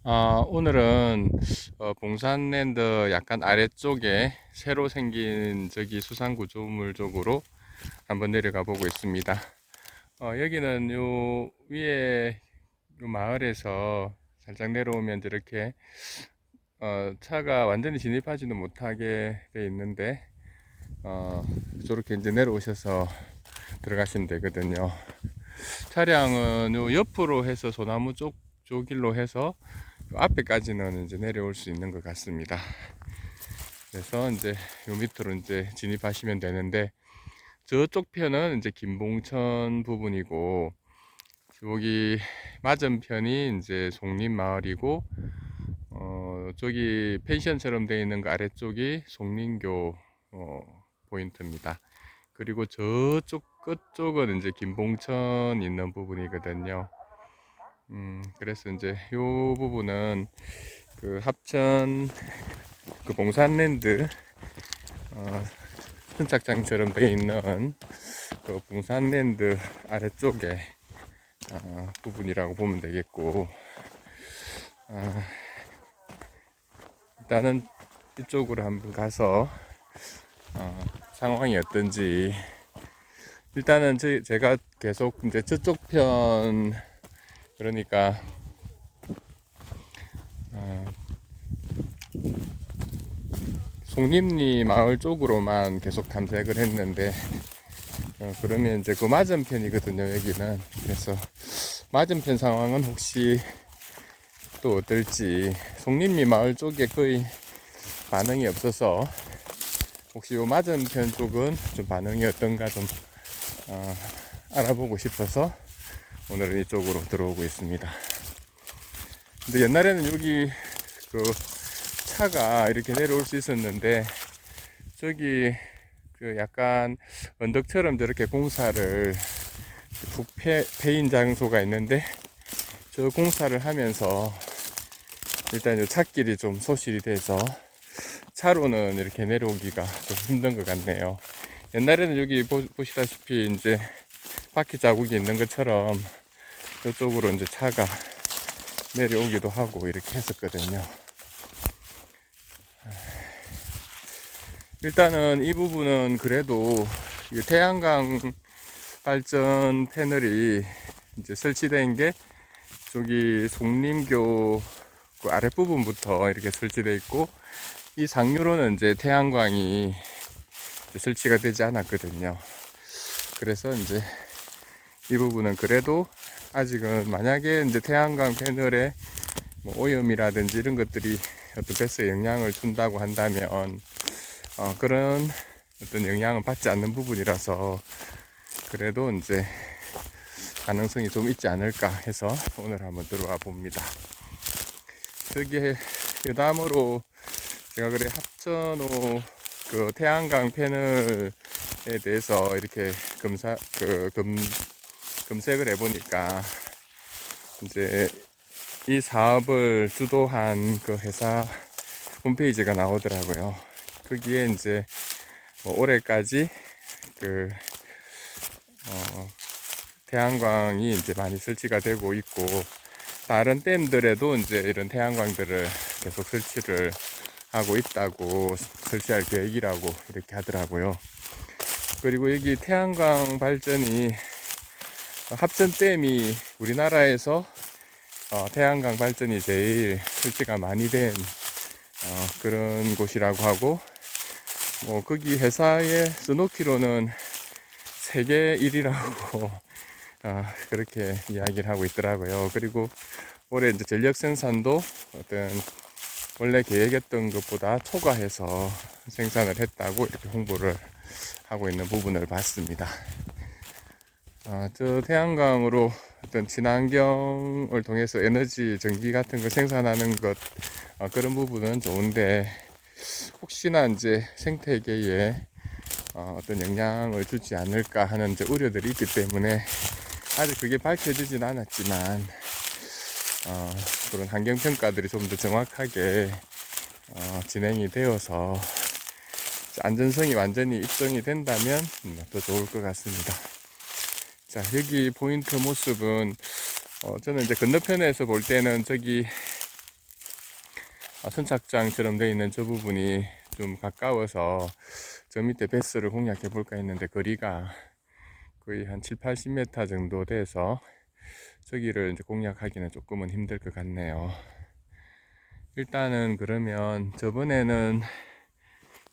오늘은 봉산랜드 약간 아래쪽에 새로 생긴 저기 수상구조물 쪽으로 한번 내려가 보고 있습니다. 여기는 요 위에 요 마을에서 살짝 내려오면 이렇게 차가 완전히 진입하지는 못하게 돼 있는데 저렇게 이제 내려오셔서 들어가시면 되거든요. 차량은 요 옆으로 해서 소나무 쪽 길로 해서 요 앞에까지는 이제 내려올 수 있는 것 같습니다. 그래서 이제 요 밑으로 이제 진입하시면 되는데, 저쪽 편은 이제 김봉천 부분이고, 여기 맞은편이 이제 송림마을이고, 저기 펜션처럼 되어 있는 거 아래쪽이 송린교 포인트입니다. 그리고 저쪽 끝쪽은 이제 김봉천 있는 부분이거든요. 그래서 이제 요 부분은 그 합천 그 봉산랜드 선착장처럼 되어 있는 그 봉산랜드 아래쪽에 부분이라고 보면 되겠고, 어, 일단은 이쪽으로 한번 가서 상황이 어떤지. 일단은 제가 계속 이제 저쪽 편, 그러니까 송림리 마을 쪽으로만 계속 탐색을 했는데, 그러면 이제 그 맞은편이거든요, 여기는. 그래서 맞은편 상황은 혹시 또 어떨지. 송림리 마을 쪽에 거의 반응이 없어서 혹시 요 맞은편 쪽은 좀 반응이 어떤가 좀 알아보고 싶어서 오늘은 이쪽으로 들어오고 있습니다. 근데 옛날에는 여기 그 차가 이렇게 내려올 수 있었는데, 저기 그 약간 언덕처럼 저렇게 공사를 페인 장소가 있는데, 저 공사를 하면서 일단 이 찻길이 좀 소실이 돼서 차로는 이렇게 내려오기가 좀 힘든 것 같네요. 옛날에는 여기 보시다시피 이제 바퀴 자국이 있는 것처럼 저쪽으로 이제 차가 내려오기도 하고 이렇게 했었거든요. 일단은 이 부분은 그래도 태양광 발전 패널이 이제 설치된 게 저기 송림교 그 아랫부분부터 이렇게 설치되어 있고, 이 상류로는 이제 태양광이 이제 설치가 되지 않았거든요. 그래서 이제 이 부분은 그래도 아직은 만약에 이제 태양광 패널에 뭐 오염이라든지 이런 것들이 어떤 배수에 영향을 준다고 한다면 그런 어떤 영향을 받지 않는 부분이라서 그래도 이제 가능성이 좀 있지 않을까 해서 오늘 한번 들어와 봅니다. 저기 그 다음으로 제가 그래 합천호 그 태양광 패널에 대해서 이렇게 검색을 해보니까 이제 이 사업을 주도한 그 회사 홈페이지가 나오더라고요. 거기에 이제 뭐 올해까지 그 태양광이 이제 많이 설치가 되고 있고, 다른 댐들에도 이제 이런 태양광들을 계속 설치를 하고 있다고, 설치할 계획이라고 이렇게 하더라고요. 그리고 여기 태양광 발전이 합천댐이 우리나라에서 태양광 발전이 제일 설치가 많이 된 그런 곳이라고 하고, 뭐 거기 회사의 써놓기로는 세계 1위라고 그렇게 이야기를 하고 있더라고요. 그리고 올해 이제 전력 생산도 어떤 원래 계획했던 것보다 초과해서 생산을 했다고 이렇게 홍보를 하고 있는 부분을 봤습니다. 저 태양광으로 어떤 친환경을 통해서 에너지, 전기 같은 걸 생산하는 것, 그런 부분은 좋은데, 혹시나 이제 생태계에 어떤 영향을 주지 않을까 하는 이제 우려들이 있기 때문에 아직 그게 밝혀지진 않았지만, 그런 환경평가들이 좀 더 정확하게 진행이 되어서 안전성이 완전히 입증이 된다면 더 좋을 것 같습니다. 자, 여기 포인트 모습은 저는 이제 건너편에서 볼 때는 저기 선착장처럼 되어 있는 저 부분이 좀 가까워서 저 밑에 베스를 공략해 볼까 했는데 거리가 거의 한 7, 80m 정도 돼서 저기를 이제 공략하기는 조금은 힘들 것 같네요. 일단은 그러면 저번에는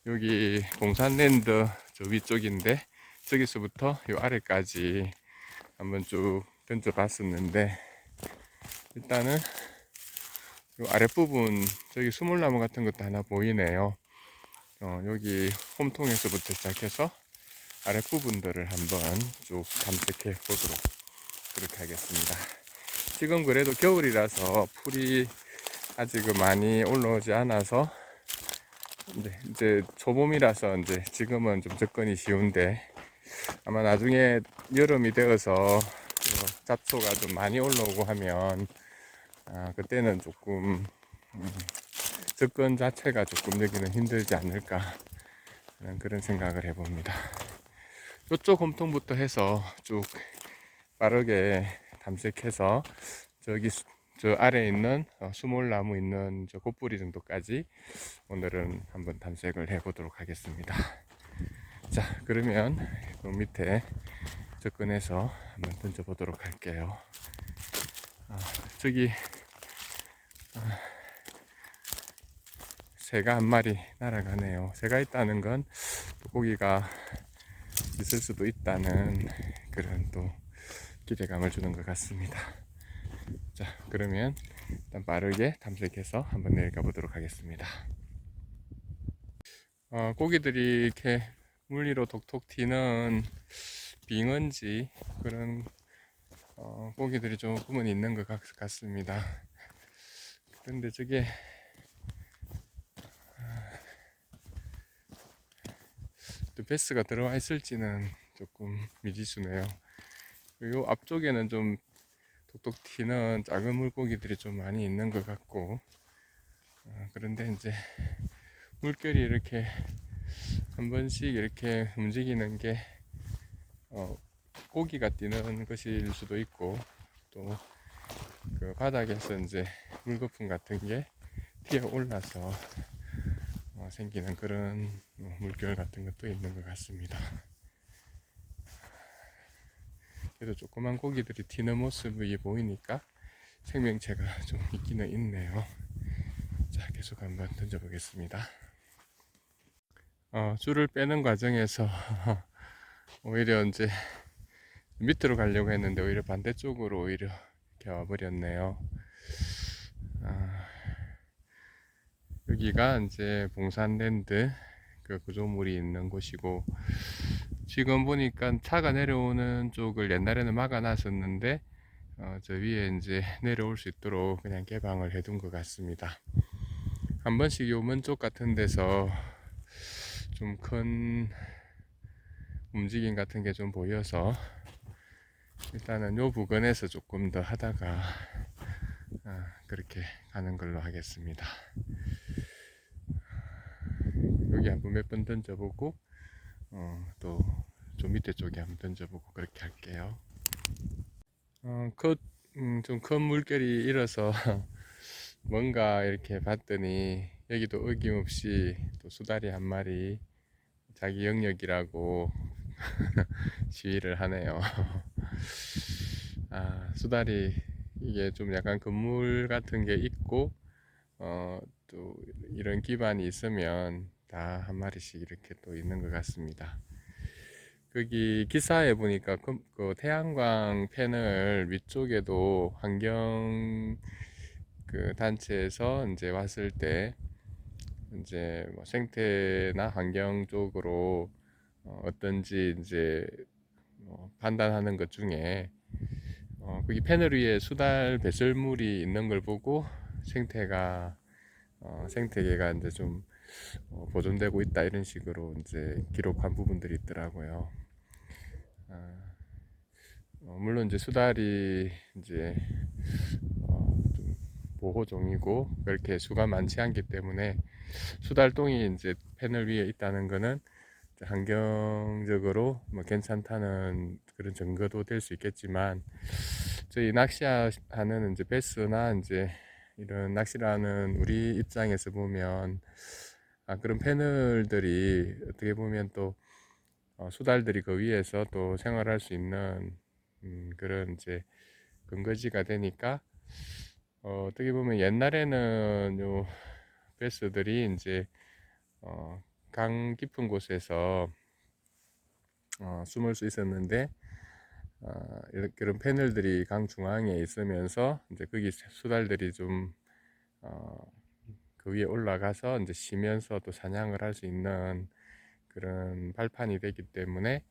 여기 봉산랜드 저 위쪽인데 저기서부터 요 아래까지 한번 쭉 던져 봤었는데, 일단은 요 아랫부분 저기 수몰나무 같은 것도 하나 보이네요. 여기 홈통에서부터 시작해서 아랫부분들을 한번 쭉 탐색해 보도록 그렇게 하겠습니다. 지금 그래도 겨울이라서 풀이 아직 많이 올라오지 않아서 이제 초봄이라서 이제 지금은 좀 접근이 쉬운데, 아마 나중에 여름이 되어서 잡초가 좀 많이 올라오고 하면 그때는 조금 접근 자체가 조금 여기는 힘들지 않을까 하는 그런 생각을 해봅니다. 이쪽 홈통부터 해서 쭉 빠르게 탐색해서 저기 저 아래에 있는 수몰나무 있는 저 꽃뿌리 정도까지 오늘은 한번 탐색을 해 보도록 하겠습니다. 자, 그러면 그 밑에 접근해서 한번 던져 보도록 할게요. 저기 새가 한 마리 날아가네요. 새가 있다는 건 고기가 있을 수도 있다는 그런 또 기대감을 주는 것 같습니다. 자, 그러면 일단 빠르게 탐색해서 한번 내려가 보도록 하겠습니다. 고기들이 이렇게 물리로 톡톡 튀는 빙어인지 그런 고기들이 조금은 있는 것 같습니다. 그런데 저게 또 베스가 들어와 있을지는 조금 미지수네요. 요 앞쪽에는 좀 톡톡 튀는 작은 물고기들이 좀 많이 있는 것 같고, 그런데 이제 물결이 이렇게 한 번씩 이렇게 움직이는 게 고기가 뛰는 것일 수도 있고, 또 그 바닥에서 이제 물거품 같은 게 튀어 올라서 생기는 그런 물결 같은 것도 있는 것 같습니다. 그래도 조그만 고기들이 튀는 모습이 보이니까 생명체가 좀 있기는 있네요. 자, 계속 한번 던져보겠습니다. 줄을 빼는 과정에서 오히려 이제 밑으로 가려고 했는데 오히려 반대쪽으로 오히려 이렇게 와버렸네요. 여기가 이제 봉산랜드 그 구조물이 있는 곳이고, 지금 보니까 차가 내려오는 쪽을 옛날에는 막아 놨었는데 저 위에 이제 내려올 수 있도록 그냥 개방을 해둔 것 같습니다. 한 번씩 요 먼쪽 같은 데서 좀 큰 움직임 같은 게 좀 보여서 일단은 요 부근에서 조금 더 하다가 그렇게 가는 걸로 하겠습니다. 여기 한번 몇 번 던져보고 또 좀 밑에 쪽에 한번 던져보고 그렇게 할게요. 좀 큰 물결이 일어서 뭔가 이렇게 봤더니 여기도 어김없이 또 수달이 한 마리 자기 영역이라고 시위를 하네요. 수달이 이게 좀 약간 그물 같은 게 있고 또 이런 기반이 있으면 다 한 마리씩 이렇게 또 있는 것 같습니다. 거기 기사에 보니까 그 태양광 패널 위쪽에도 환경 그 단체에서 이제 왔을 때 이제 뭐 생태나 환경 쪽으로 어떤지 이제 판단하는 것 중에 거기 패널 위에 수달 배설물이 있는 걸 보고 생태계가 이제 좀 보존되고 있다 이런 식으로 이제 기록한 부분들이 있더라고요. 물론 이제 수달이 이제 좀 보호종이고 그렇게 수가 많지 않기 때문에 수달똥이 이제 패널 위에 있다는 거는 환경적으로 뭐 괜찮다는 그런 증거도 될 수 있겠지만, 저희 낚시하는 이제 베스나 이제 이런 낚시라는 우리 입장에서 보면 그런 패널들이 어떻게 보면 또 수달들이 그 위에서 또 생활할 수 있는 그런 이제 근거지가 되니까 어떻게 보면 옛날에는 요 베스들이 이제 강 깊은 곳에서 숨을 수 있었는데 그런 패널들이 강 중앙에 있으면서 이제 거기 수달들이 좀 그 위에 올라가서 이제 쉬면서 또 사냥을 할 수 있는 그런 발판이 되기 때문에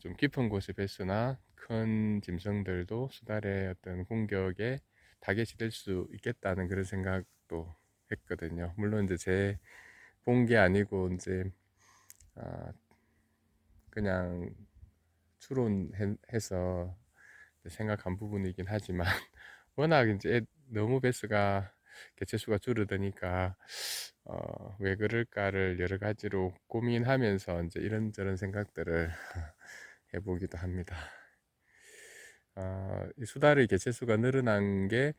좀 깊은 곳의 베스나 큰 짐승들도 수달의 어떤 공격에 타겟이 될 수 있겠다는 그런 생각도 했거든요. 물론 이제 제 본 게 아니고 이제 아, 그냥 추론해서 생각한 부분이긴 하지만 워낙 이제 너무 베스가 개체수가 줄어드니까 왜 그럴까를 여러 가지로 고민하면서 이제 이런저런 생각들을 해보기도 합니다. 이 수달의 개체수가 늘어난 게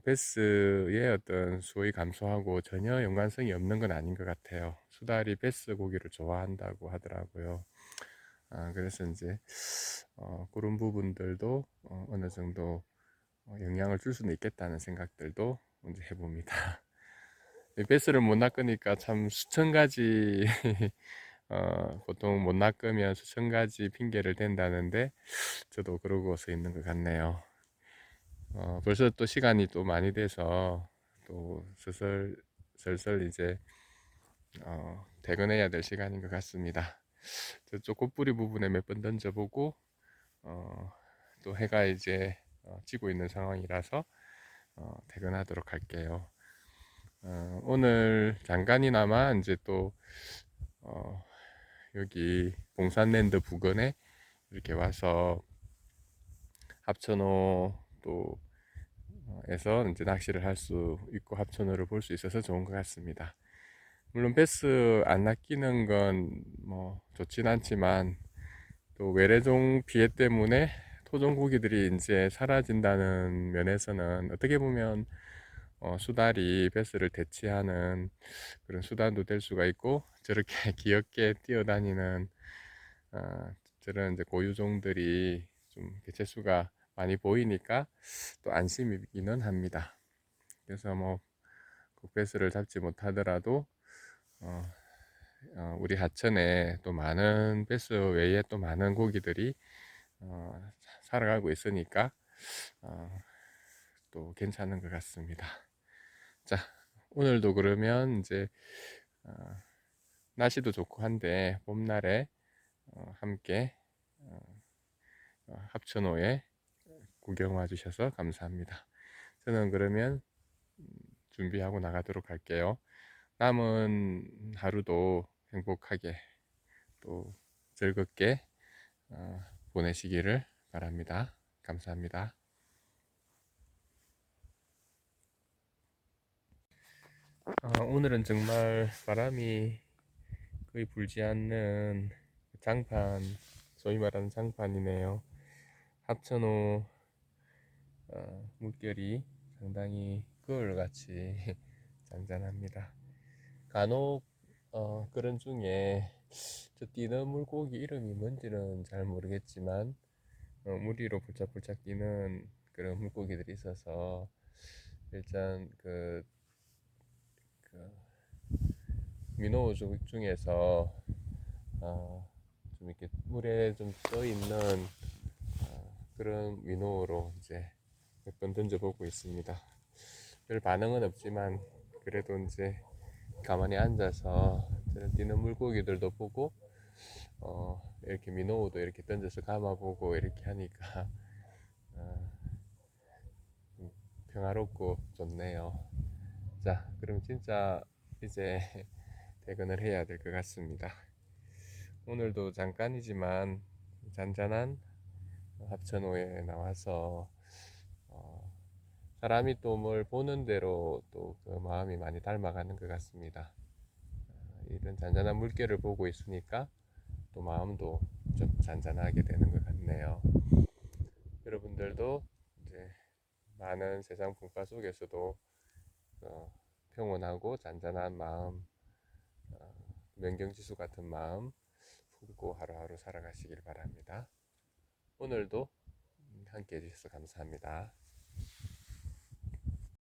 베스의 어떤 수의 감소하고 전혀 연관성이 없는 건 아닌 것 같아요. 수달이 베스 고기를 좋아한다고 하더라고요. 그래서 이제 그런 부분들도 어느 정도 영향을 줄 수는 있겠다는 생각들도 이제 해봅니다. 이 베스를 못 낚으니까 참 수천 가지 보통 못 낚으면 수천 가지 핑계를 댄다는데 저도 그러고서 있는 것 같네요. 벌써 또 시간이 또 많이 돼서 또 슬슬 이제 퇴근해야 될 시간인 것 같습니다. 저쪽 꽃뿌리 부분에 몇 번 던져보고 또 해가 이제 지고 있는 상황이라서 퇴근하도록 할게요. 오늘 잠깐이나마 이제 또 여기 봉산랜드 부근에 이렇게 와서 합천호 또 에서 이제 낚시를 할 수 있고 합천호를 볼 수 있어서 좋은 것 같습니다. 물론 베스 안 낚이는 건 뭐 좋진 않지만 또 외래종 피해 때문에 토종 고기들이 이제 사라진다는 면에서는 어떻게 보면 수달이 베스를 대체하는 그런 수단도 될 수가 있고 저렇게 귀엽게 뛰어다니는 저런 이제 고유종들이 좀 개체수가 많이 보이니까 또 안심이기는 합니다. 그래서 뭐 베스를 잡지 못하더라도 우리 하천에 또 많은 베스 외에 또 많은 고기들이 살아가고 있으니까 또 괜찮은 것 같습니다. 자, 오늘도 그러면 이제 날씨도 좋고 한데 봄날에 함께 합천호에 구경 와주셔서 감사합니다. 저는 그러면 준비하고 나가도록 할게요. 남은 하루도 행복하게 또 즐겁게 보내시기를 바랍니다. 감사합니다. 오늘은 정말 바람이 거의 불지 않는 장판, 소위 말하는 장판이네요. 합천호 물결이 상당히 거울같이 잔잔합니다. 간혹 그런 중에 저 뛰는 물고기 이름이 뭔지는 잘 모르겠지만 물 위로 불짝불짝 뛰는 그런 물고기들이 있어서 일단 그 민호 중에서 좀 이렇게 물에 좀 떠 있는 그런 민호로 이제 몇 번 던져보고 있습니다. 별 반응은 없지만 그래도 이제 가만히 앉아서 저런 뛰는 물고기들도 보고 이렇게 민호도 이렇게 던져서 감아보고 이렇게 하니까 평화롭고 좋네요. 자, 그럼 진짜 이제 퇴근을 해야 될 것 같습니다. 오늘도 잠깐이지만 잔잔한 합천호에 나와서 사람이 또 뭘 보는 대로 또 그 마음이 많이 닮아가는 것 같습니다. 이런 잔잔한 물결을 보고 있으니까 또 마음도 좀 잔잔하게 되는 것 같네요. 여러분들도 이제 많은 세상 풍파 속에서도 평온하고 잔잔한 마음, 명경지수 같은 마음 품고 하루하루 살아가시길 바랍니다. 오늘도 함께 해주셔서 감사합니다.